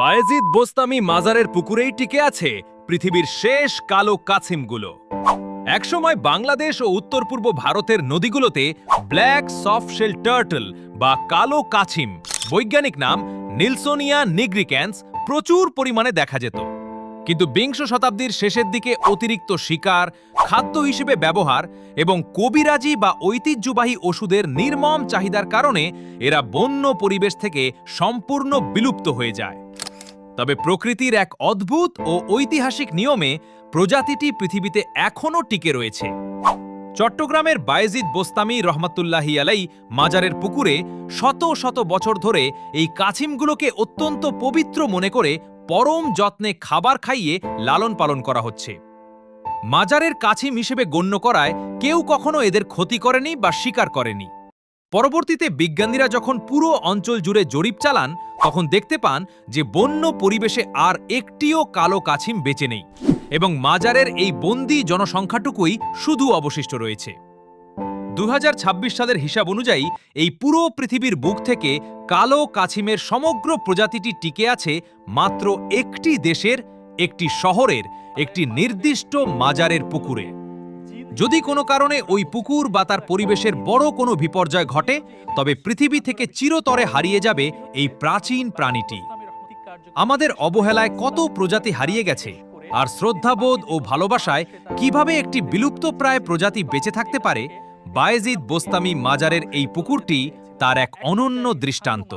বায়েজিদ বোস্তামি মাজারের পুকুরেই টিকে আছে পৃথিবীর শেষ কালো কাছিমগুলো। একসময় বাংলাদেশ ও উত্তর পূর্ব ভারতের নদীগুলোতে ব্ল্যাক সফটশেল টার্টল বা কালো কাছিম, বৈজ্ঞানিক নাম নিলসোনিয়া নিগ্রিক্যান্স, প্রচুর পরিমাণে দেখা যেত। কিন্তু বিংশ শতাব্দীর শেষের দিকে অতিরিক্ত শিকার, খাদ্য হিসেবে ব্যবহার এবং কবিরাজি বা ঐতিহ্যবাহী ওষুধের নির্মম চাহিদার কারণে এরা বন্য পরিবেশ থেকে সম্পূর্ণ বিলুপ্ত হয়ে যায়। তবে প্রকৃতির এক অদ্ভুত ও ঐতিহাসিক নিয়মে প্রজাতিটি পৃথিবীতে এখনও টিকে রয়েছে। চট্টগ্রামের বায়েজিদ বোস্তামি রহমাতুল্লাহি আলাই মাজারের পুকুরে শত শত বছর ধরে এই কাছিমগুলোকে অত্যন্ত পবিত্র মনে করে পরম যত্নে খাবার খাইয়ে লালন পালন করা হচ্ছে। মাজারের কাছিম হিসেবে গণ্য করায় কেউ কখনো এদের ক্ষতি করেনি বা শিকার করেনি। পরবর্তীতে বিজ্ঞানীরা যখন পুরো অঞ্চল জুড়ে জরিপ চালান, তখন দেখতে পান যে বন্য পরিবেশে আর একটিও কালো কাছিম বেঁচে নেই এবং মাজারের এই বন্দী জনসংখ্যাটুকুই শুধু অবশিষ্ট রয়েছে। 2026 সালের হিসাব অনুযায়ী এই পুরো পৃথিবীর বুক থেকে কালো কাছিমের সমগ্র প্রজাতিটি টিকে আছে মাত্র একটি দেশের, একটি শহরের, একটি নির্দিষ্ট মাজারের পুকুরে। যদি কোনো কারণে ওই পুকুর বা তার পরিবেশের বড় কোনো বিপর্যয় ঘটে, তবে পৃথিবী থেকে চিরতরে হারিয়ে যাবে এই প্রাচীন প্রাণীটি। আমাদের অবহেলায় কত প্রজাতি হারিয়ে গেছে, আর শ্রদ্ধাবোধ ও ভালোবাসায় কিভাবে একটি বিলুপ্তপ্রায় প্রজাতি বেঁচে থাকতে পারে, বায়েজিদ বোস্তামি মাজারের এই পুকুরটি তার এক অনন্য দৃষ্টান্ত।